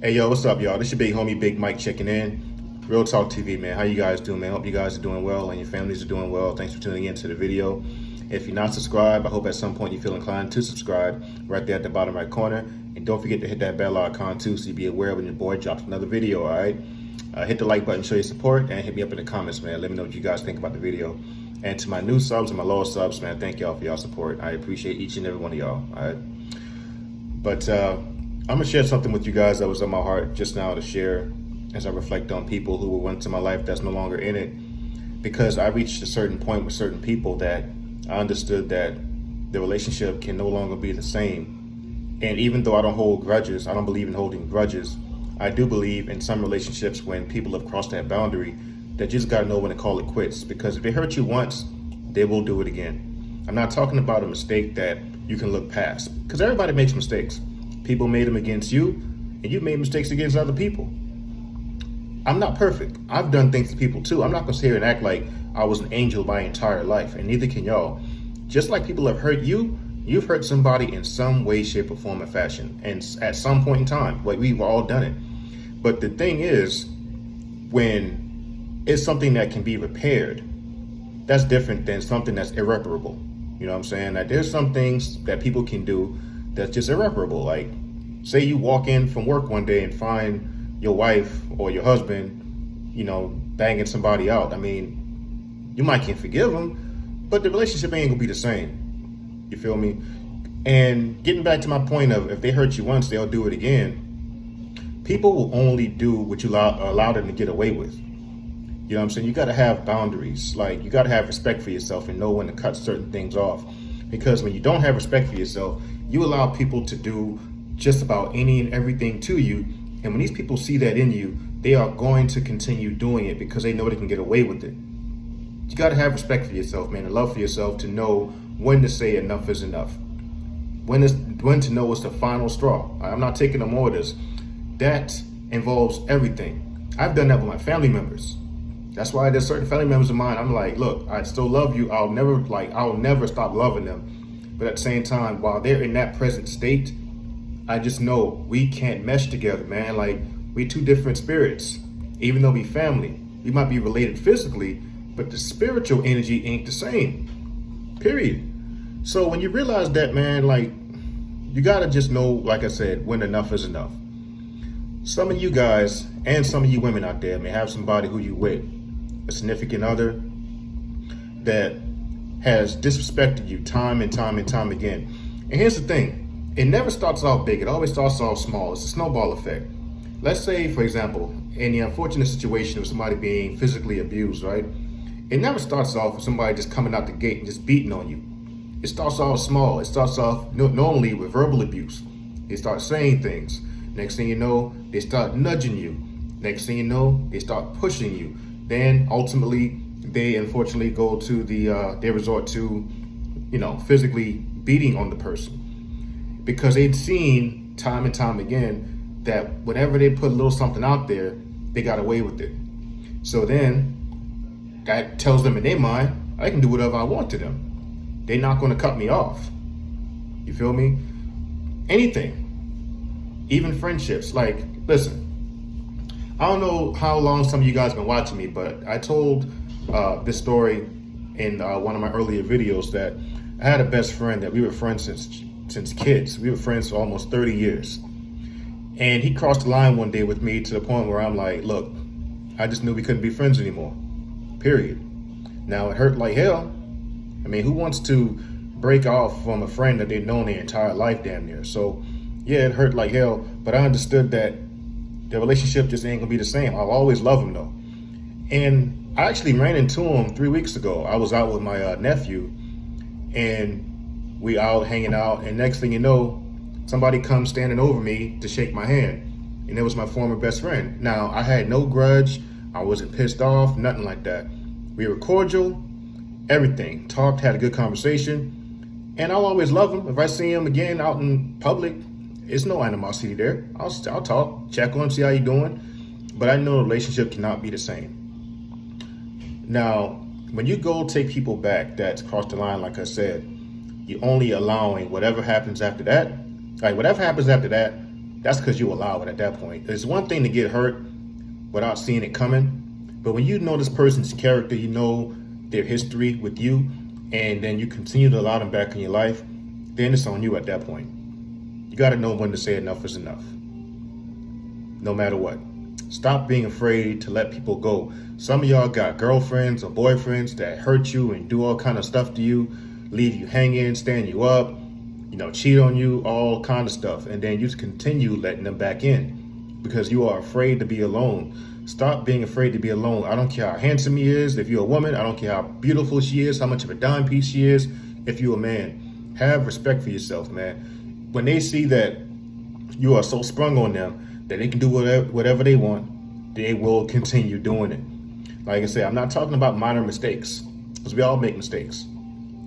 Hey yo, what's up, y'all? This your big homie, Big Mike, checking in. Real Talk TV, man. How you guys doing, man? Hope you guys are doing well and your families are doing well. Thanks for tuning in to the video. If you're not subscribed, I hope at some point you feel inclined to subscribe right there at the bottom right corner. And don't forget to hit that bell icon too, so you be aware when your boy drops another video. All right. Hit the like button, show your support, and hit me up in the comments, man. Let me know what you guys think about the video. And to my new subs and my loyal subs, man, thank y'all for y'all support. I appreciate each and every one of y'all. All right. But I'm gonna share something with you guys that was on my heart just now to share as I reflect on people who were once in my life that's no longer in it, because I reached a certain point with certain people that I understood that the relationship can no longer be the same. And even though I don't hold grudges, I don't believe in holding grudges, I do believe in some relationships when people have crossed that boundary, that you just gotta know when to call it quits, because if they hurt you once, they will do it again. I'm not talking about a mistake that you can look past, because everybody makes mistakes. People made them against you, and you made mistakes against other people. I'm not perfect. I've done things to people too. I'm not gonna sit here and act like I was an angel my entire life, and neither can y'all. Just like people have hurt you, you've hurt somebody in some way, shape, or form or fashion, and at some point in time, like we've all done it. But the thing is, when it's something that can be repaired, that's different than something that's irreparable. You know what I'm saying? That there's some things that people can do that's just irreparable. Like, say you walk in from work one day and find your wife or your husband, banging somebody out. I mean, you might can't forgive them, but the relationship ain't gonna be the same. You feel me? And getting back to my point of, if they hurt you once, they'll do it again. People will only do what you allow them to get away with. You know what I'm saying? You gotta have boundaries. Like, you gotta have respect for yourself and know when to cut certain things off. Because when you don't have respect for yourself, you allow people to do just about any and everything to you. And when these people see that in you, they are going to continue doing it because they know they can get away with it. You got to have respect for yourself, man, and love for yourself to know when to say enough is enough. When to know it's the final straw. I'm not taking no more of this. That involves everything. I've done that with my family members. That's why there's certain family members of mine, I'm like, look, I still love you. I'll never stop loving them. But at the same time, while they're in that present state, I just know we can't mesh together, man. Like, we two different spirits. Even though we family, we might be related physically, but the spiritual energy ain't the same, period. So when you realize that, man, like, you gotta just know, like I said, when enough is enough. Some of you guys and some of you women out there may have somebody who you with, a significant other, that has disrespected you time and time and time again. And here's the thing, it never starts off big, it always starts off small. It's a snowball effect. Let's say, for example, in the unfortunate situation of somebody being physically abused, right? It never starts off with somebody just coming out the gate and just beating on you. It starts off small. It starts off normally with verbal abuse. They start saying things. Next thing you know, they start nudging you. Next thing you know, they start pushing you. Then ultimately, they unfortunately go to they resort to, physically beating on the person, because they've seen time and time again that whenever they put a little something out there, they got away with it. So then that tells them in their mind, I can do whatever I want to them. They're not going to cut me off. You feel me? Anything, even friendships. Like, listen, I don't know how long some of you guys been watching me, but I told this story in one of my earlier videos that I had a best friend that we were friends since kids. We were friends for almost 30 years. And he crossed the line one day with me to the point where I'm like, look, I just knew we couldn't be friends anymore, period. Now, it hurt like hell. I mean, who wants to break off from a friend that they've known their entire life damn near? So yeah, it hurt like hell, but I understood that the relationship just ain't gonna be the same. I'll always love him though. And I actually ran into him 3 weeks ago. I was out with my nephew, and we out hanging out, and next thing you know, somebody comes standing over me to shake my hand, and it was my former best friend. Now, I had no grudge. I wasn't pissed off, nothing like that. We were cordial, everything. Talked, had a good conversation, and I'll always love him. If I see him again out in public, there's no animosity there. I'll talk, check on him, see how you doing. But I know a relationship cannot be the same. Now, when you go take people back that's crossed the line, like I said, you're only allowing whatever happens after that. Like, whatever happens after that, that's because you allow it at that point. It's one thing to get hurt without seeing it coming, but when you know this person's character, you know their history with you, and then you continue to allow them back in your life, then it's on you at that point. You got to know when to say enough is enough, no matter what. Stop being afraid to let people go. Some of y'all got girlfriends or boyfriends that hurt you and do all kind of stuff to you, leave you hanging, stand you up, cheat on you, all kind of stuff. And then you just continue letting them back in because you are afraid to be alone. Stop being afraid to be alone. I don't care how handsome he is. If you're a woman, I don't care how beautiful she is, how much of a dime piece she is. If you're a man, have respect for yourself, man. When they see that you are so sprung on them that they can do whatever they want, they will continue doing it. Like I said, I'm not talking about minor mistakes, because we all make mistakes.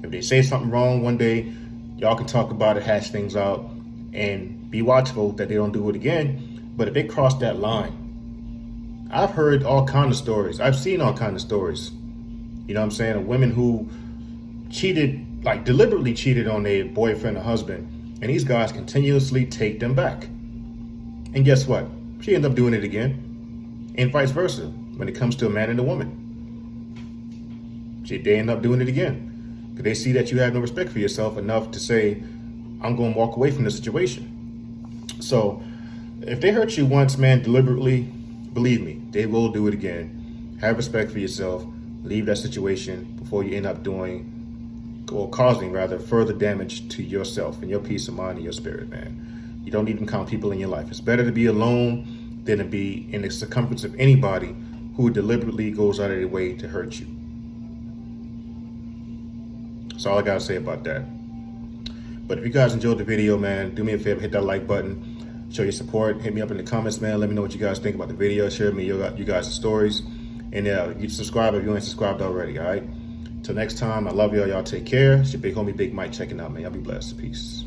If they say something wrong one day, y'all can talk about it, hash things out, and be watchful that they don't do it again. But if they cross that line, I've heard all kind of stories. I've seen all kind of stories. You know what I'm saying? Of women who cheated, like deliberately cheated on their boyfriend or husband, and these guys continuously take them back. And guess what? She ended up doing it again, and vice versa when it comes to a man and a woman. They end up doing it again because they see that you have no respect for yourself enough to say, I'm going to walk away from the situation. So if they hurt you once, man, deliberately, believe me, they will do it again. Have respect for yourself. Leave that situation before you end up doing or causing rather further damage to yourself and your peace of mind and your spirit, man. You don't even count people in your life. It's better to be alone than to be in the circumference of anybody who deliberately goes out of their way to hurt you. That's all I gotta say about that. But if you guys enjoyed the video, man, do me a favor, hit that like button, show your support, hit me up in the comments, man. Let me know what you guys think about the video. Share with me you guys' stories. And you subscribe if you ain't subscribed already, all right? Till next time, I love y'all. Y'all take care. It's your big homie, Big Mike, checking out, man. Y'all be blessed. Peace.